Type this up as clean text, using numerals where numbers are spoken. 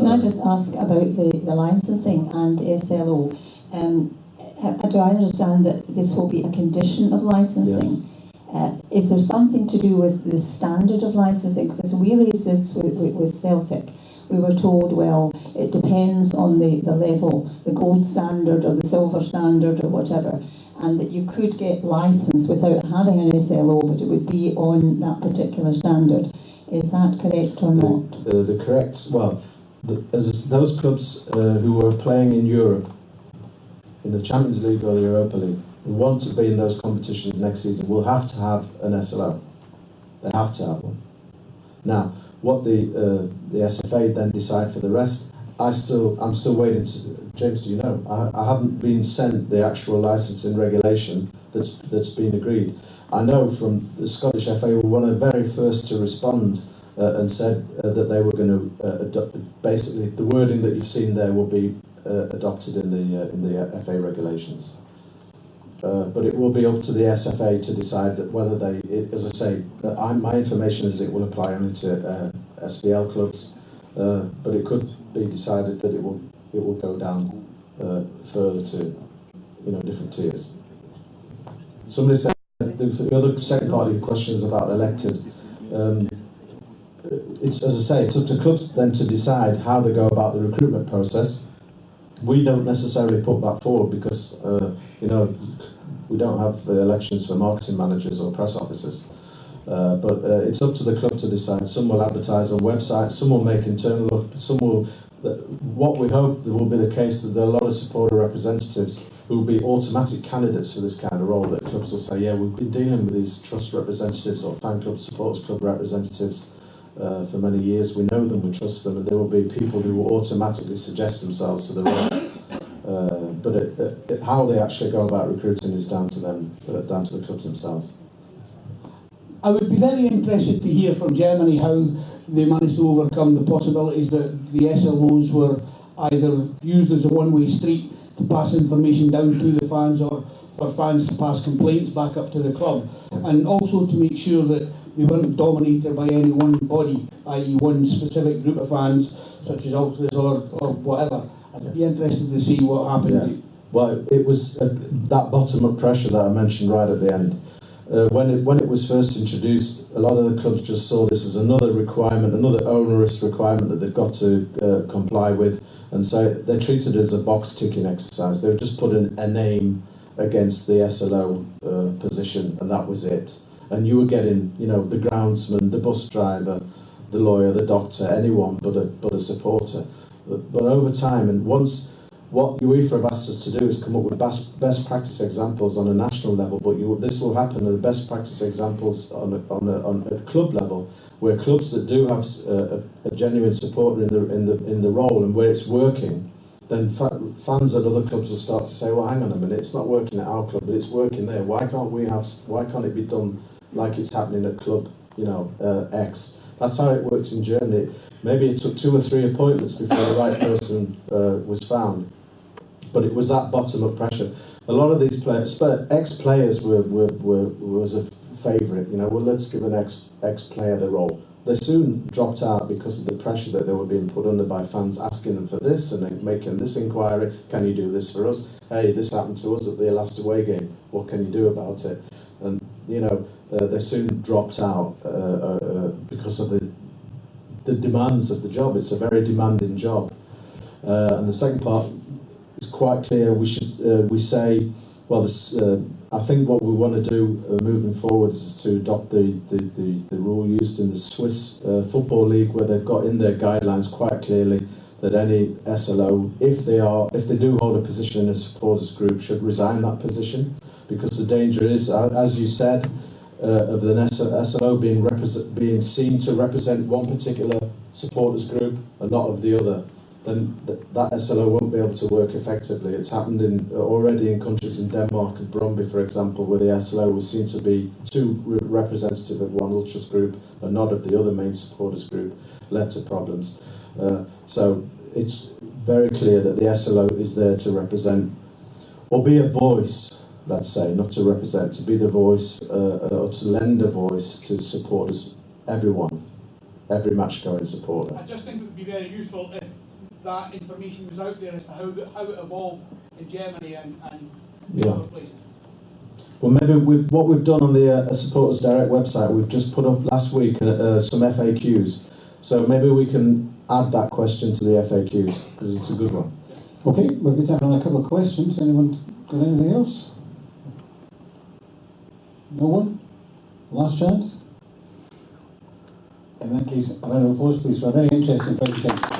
Can I just ask about the licensing and SLO? Do I understand that this will be a condition of licensing? Yes. Is there something to do with the standard of licensing? Because we raised this with Celtic. We were told, well, it depends on the level, the gold standard or the silver standard or whatever, and that you could get license without having an SLO, but it would be on that particular standard. Is that correct or not? The correct, well, as those clubs who were playing in Europe, in the Champions League or the Europa League, who want to be in those competitions next season will have to have an SLO. They have to have one. Now, what the SFA then decide for the rest, I'm still waiting to, James, do you know? I haven't been sent the actual licensing regulation that's been agreed. I know from the Scottish FA were one of the very first to respond and said that they were going to adopt, basically the wording that you've seen there will be adopted in the FA regulations. But it will be up to the SFA to decide that whether they, as I say, my information is it will apply only to SBL clubs, but it could be decided that it will go down further to different tiers. Somebody said the other second part of your question is about elected. It's, as I say, it's up to clubs then to decide how they go about the recruitment process. We don't necessarily put that forward because we don't have elections for marketing managers or press officers. But it's up to the club to decide. Some will advertise on websites, some will make internal, some will. What we hope will be the case that there are a lot of supporter representatives who will be automatic candidates for this kind of role. That clubs will say, yeah, we've been dealing with these trust representatives or fan club, supporters club representatives for many years. We know them, we trust them, and there will be people who will automatically suggest themselves for the role. But how they actually go about recruiting is down to them, down to the clubs themselves. I would be very interested to hear from Germany how they managed to overcome the possibilities that the SLOs were either used as a one-way street to pass information down to the fans or for fans to pass complaints back up to the club, and also to make sure that they weren't dominated by any one body, i.e. one specific group of fans, such as ultras or whatever. I'd be interested to see what happened. Yeah. Well, it was that bottom-up pressure that I mentioned right at the end. When it was first introduced, a lot of the clubs just saw this as another requirement, another onerous requirement that they've got to comply with, and so they treated it as a box-ticking exercise. They were just putting a name against the SLO position, and that was it. And you were getting, the groundsman, the bus driver, the lawyer, the doctor, anyone but a supporter. But over time, and once. What UEFA have asked us to do is come up with best practice examples on a national level, but this will happen at best practice examples on a club level, where clubs that do have a genuine supporter in the role and where it's working, then fans at other clubs will start to say, well, hang on a minute, it's not working at our club, but it's working there. Why can't it be done like it's happening at club, X? That's how it works in Germany. Maybe it took 2 or 3 appointments before the right person was found. But it was that bottom-up pressure. A lot of these players, ex-players was a favourite. Well, let's give an ex-player the role. They soon dropped out because of the pressure that they were being put under by fans asking them for this and then making this inquiry. Can you do this for us? Hey, this happened to us at the last away game. What can you do about it? And they soon dropped out because of the demands of the job. It's a very demanding job. And the second part is quite clear. We say, well, I think what we want to do moving forward is to adopt the rule used in the Swiss Football League, where they've got in their guidelines quite clearly that any SLO, if they do hold a position in a supporters group, should resign that position, because the danger is, as you said, of the SLO being seen to represent one particular supporters group and not of the other, then that SLO won't be able to work effectively. It's happened already in countries in Denmark and Brøndby, for example, where the SLO was seen to be too representative of one ultras group and not of the other main supporters group, led to problems. So it's very clear that the SLO is there to represent, or be a voice, let's say, not to represent, to be the voice, or to lend a voice to supporters, everyone, every match-going supporter. I just think it would be very useful if that information was out there as to how it evolved in Germany and Yeah. other places. Well, maybe what we've done on the Supporters Direct website, we've just put up last week some FAQs. So maybe we can add that question to the FAQs because it's a good one. Okay, we've got time for a couple of questions. Anyone got anything else? No one? Last chance? In that case, a round of applause, please, for a very interesting presentation.